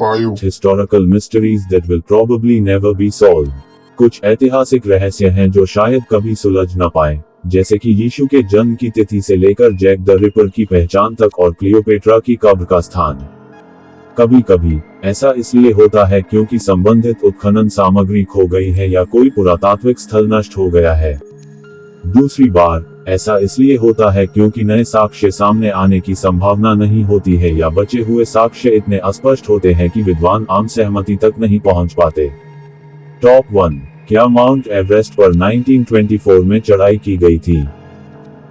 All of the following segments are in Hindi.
5. Historical mysteries that will probably never be solved. कुछ ऐतिहासिक रहस्य हैं जो शायद कभी सुलझ न पाए, जैसे कि यीशु के जन्म की तिथि से लेकर जैक द रिपर की पहचान तक और क्लियोपेट्रा की कब्र का स्थान। कभी कभी ऐसा इसलिए होता है क्योंकि संबंधित उत्खनन सामग्री खो गई है या कोई पुरातात्विक स्थल नष्ट हो गया है। दूसरी बार ऐसा इसलिए होता है क्योंकि नए साक्ष्य सामने आने की संभावना नहीं होती है या बचे हुए साक्ष्य इतने अस्पष्ट होते हैं कि विद्वान आम सहमति तक नहीं पहुंच पाते। टॉप 1। क्या माउंट एवरेस्ट पर 1924 में चढ़ाई की गई थी?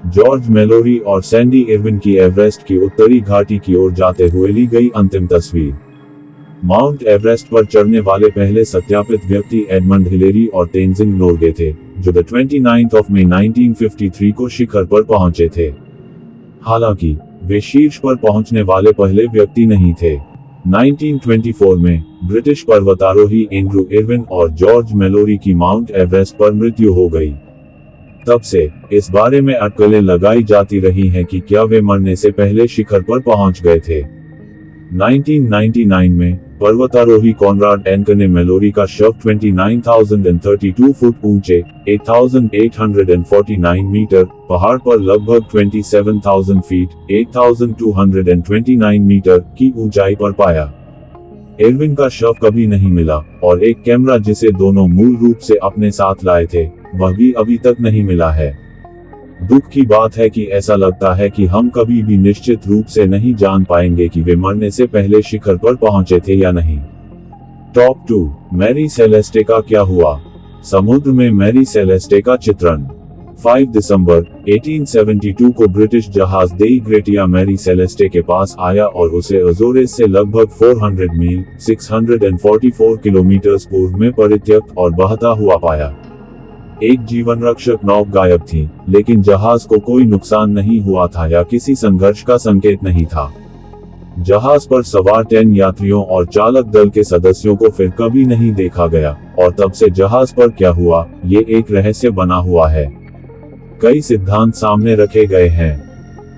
जॉर्ज मेलोरी और सैंडी इरविन की एवरेस्ट की उत्तरी घाटी की ओर जाते हुए ली गई अंतिम तस्वीर। माउंट एवरेस्ट पर चढ़ने वाले पहले सत्यापित व्यक्ति एडमंड हिलेरी और तेनजिंग नोर्गे थे, जो 29 मई 1953 को शिखर पर पहुंचे थे। हालांकि वे शीर्ष पर पहुंचने वाले पहले व्यक्ति नहीं थे। 1924 में ब्रिटिश पर्वतारोही एंड्रू इरविन और जॉर्ज मेलोरी की माउंट एवरेस्ट पर मृत्यु हो गई। तब से इस बारे में अटकलें लगाई जाती रही हैं कि क्या वे मरने से पहले शिखर पर पहुंच गए थे। 1999 में पर्वतारोही कॉनराड एंकर ने मेलोरी का शव 29,032 फुट ऊंचे 8,849 मीटर पहाड़ पर लगभग 27,000 फीट 8,229 मीटर की ऊंचाई पर पाया। इरविन का शव कभी नहीं मिला और एक कैमरा जिसे दोनों मूल रूप से अपने साथ लाए थे, वह भी अभी तक नहीं मिला है। दुख की बात है कि ऐसा लगता है कि हम कभी भी निश्चित रूप से नहीं जान पाएंगे कि वे मरने से पहले शिखर पर पहुंचे थे या नहीं। टॉप 2। मैरी सेलेस्टे का क्या हुआ? समुद्र में मैरी सेलेस्टे का चित्रण। 5 दिसंबर 1872 को ब्रिटिश जहाज देई ग्रेटिया मैरी सेलेस्टे के पास आया और उसे अजोरेस से लगभग 400 मील 644 किलोमीटर पूर्व में परित्यक्त और बहता हुआ पाया। एक जीवन रक्षक नौक गायब थी, लेकिन जहाज को कोई नुकसान नहीं हुआ था या किसी संघर्ष का संकेत नहीं था। जहाज पर सवार 10 यात्रियों और चालक दल के सदस्यों को फिर कभी नहीं देखा गया और तब से जहाज पर क्या हुआ, ये एक रहस्य बना हुआ है। कई सिद्धांत सामने रखे गए हैं।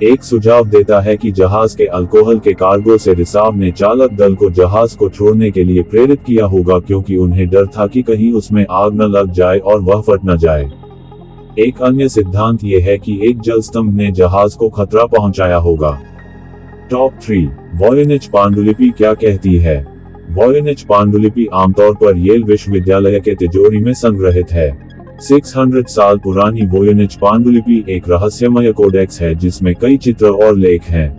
एक सुझाव देता है कि जहाज के अल्कोहल के कार्गो से रिसाव ने चालक दल को जहाज को छोड़ने के लिए प्रेरित किया होगा, क्योंकि उन्हें डर था कि कहीं उसमें आग न लग जाए और वह फट न जाए। एक अन्य सिद्धांत यह है कि एक जलस्तंभ ने जहाज को खतरा पहुंचाया होगा। टॉप 3। वॉयनेज पांडुलिपि क्या कहती है? वॉयनेज पांडुलिपि आमतौर पर येल विश्वविद्यालय के तिजोरी में संग्रहित है। 600 साल पुरानी वोयनेज पांडुलिपि एक रहस्यमय कोडेक्स है जिसमें कई चित्र और लेख हैं।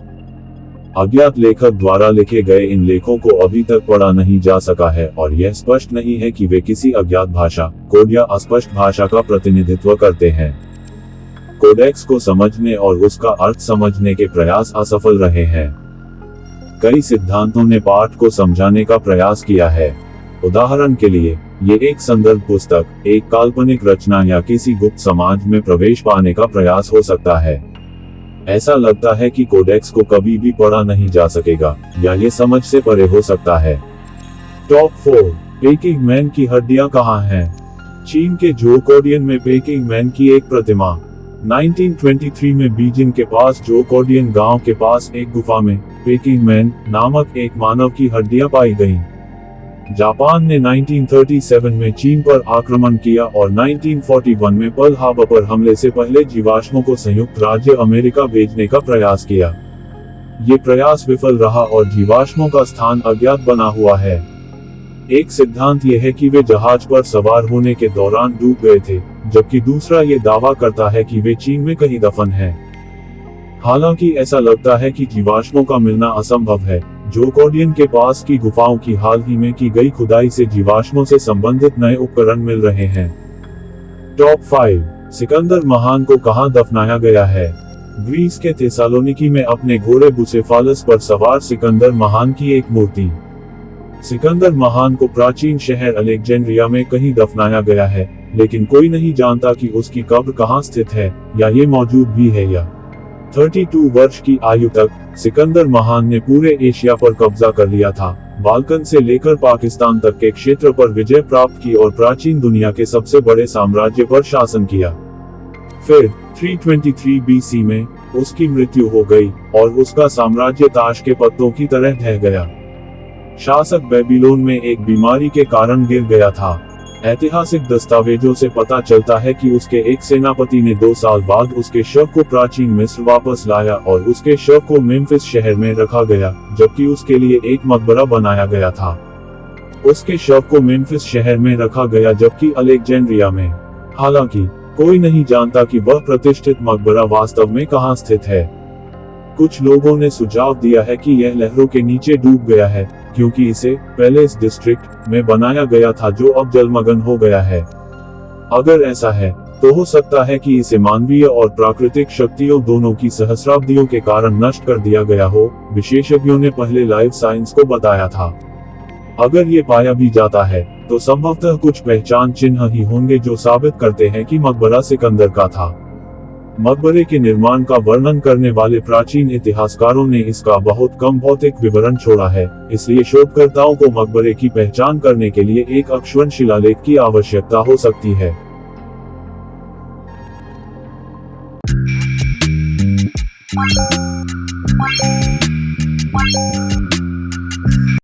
अज्ञात लेखक द्वारा लिखे गए इन लेखों को अभी तक पढ़ा नहीं जा सका है और यह स्पष्ट नहीं है कि वे किसी अज्ञात भाषा, कोड या अस्पष्ट भाषा का प्रतिनिधित्व करते हैं। कोडेक्स को समझने और उसका अर्थ समझने के प्रयास असफल रहे हैं। कई सिद्धांतों ने पाठ को समझाने का प्रयास किया है। उदाहरण के लिए, ये एक संदर्भ पुस्तक, एक काल्पनिक रचना या किसी गुप्त समाज में प्रवेश पाने का प्रयास हो सकता है। ऐसा लगता है कि कोडेक्स को कभी भी पढ़ा नहीं जा सकेगा या ये समझ से परे हो सकता है। टॉप 4। पेकिंग मैन की हड्डियां कहाँ हैं? चीन के जोकोडियन में पेकिंग मैन की एक प्रतिमा। 1923 में बीजिंग के पास जोकोडियन गांव के पास एक गुफा में पेकिंग मैन नामक एक मानव की हड्डियां पाई गईं। जापान ने 1937 में चीन पर आक्रमण किया और 1941 में पर्ल हार्बर पर हमले से पहले जीवाश्मों को संयुक्त राज्य अमेरिका भेजने का प्रयास किया। ये प्रयास विफल रहा और जीवाश्मों का स्थान अज्ञात बना हुआ है। एक सिद्धांत यह है कि वे जहाज पर सवार होने के दौरान डूब गए थे, जबकि दूसरा ये दावा करता है कि वे चीन में कहीं दफन हैं। हालांकि ऐसा लगता है कि जीवाश्मों का मिलना असंभव है। जोकोडियन के पास की गुफाओं की हाल ही में की गई खुदाई से जीवाश्मों से संबंधित नए उपकरण मिल रहे हैं। टॉप 5। सिकंदर महान को कहां दफनाया गया है? ग्रीस के थेसालोनिकी में अपने घोड़े बुसेफालस पर सवार सिकंदर महान की एक मूर्ति। सिकंदर महान को प्राचीन शहर अलेक्जेंड्रिया में कहीं दफनाया गया है, लेकिन कोई नहीं जानता कि उसकी कब्र कहां स्थित है या ये मौजूद भी है या। 32 वर्ष की आयु तक सिकंदर महान ने पूरे एशिया पर कब्जा कर लिया था, बाल्कन से लेकर पाकिस्तान तक के क्षेत्र पर विजय प्राप्त की और प्राचीन दुनिया के सबसे बड़े साम्राज्य पर शासन किया। फिर 323 BC में उसकी मृत्यु हो गई और उसका साम्राज्य ताश के पत्तों की तरह ढह गया। शासक बेबीलोन में एक बीमारी के कारण गिर गया था। ऐतिहासिक दस्तावेजों से पता चलता है कि उसके एक सेनापति ने 2 साल बाद उसके शव को प्राचीन मिस्र वापस लाया और उसके शव को मेम्फिस शहर में रखा गया, जबकि उसके लिए एक मकबरा बनाया गया था। उसके शव को मेम्फिस शहर में रखा गया जबकि अलेक्जेंड्रिया में। हालांकि कोई नहीं जानता कि वह प्रतिष्ठित मकबरा वास्तव में कहां स्थित है। कुछ लोगों ने सुझाव दिया है कि यह लहरों के नीचे डूब गया है, क्योंकि इसे पैलेस डिस्ट्रिक्ट में बनाया गया था जो अब जलमग्न हो गया है। अगर ऐसा है तो हो सकता है कि इसे मानवीय और प्राकृतिक शक्तियों दोनों की सहस्राब्दियों के कारण नष्ट कर दिया गया हो, विशेषज्ञों ने पहले लाइव साइंस को बताया था। अगर ये पाया भी जाता है तो संभवतः कुछ पहचान चिन्ह ही होंगे जो साबित करते हैं कि मकबरा सिकंदर का था। मकबरे के निर्माण का वर्णन करने वाले प्राचीन इतिहासकारों ने इसका बहुत कम भौतिक विवरण छोड़ा है, इसलिए शोधकर्ताओं को मकबरे की पहचान करने के लिए एक अक्षुण्ण शिलालेख की आवश्यकता हो सकती है।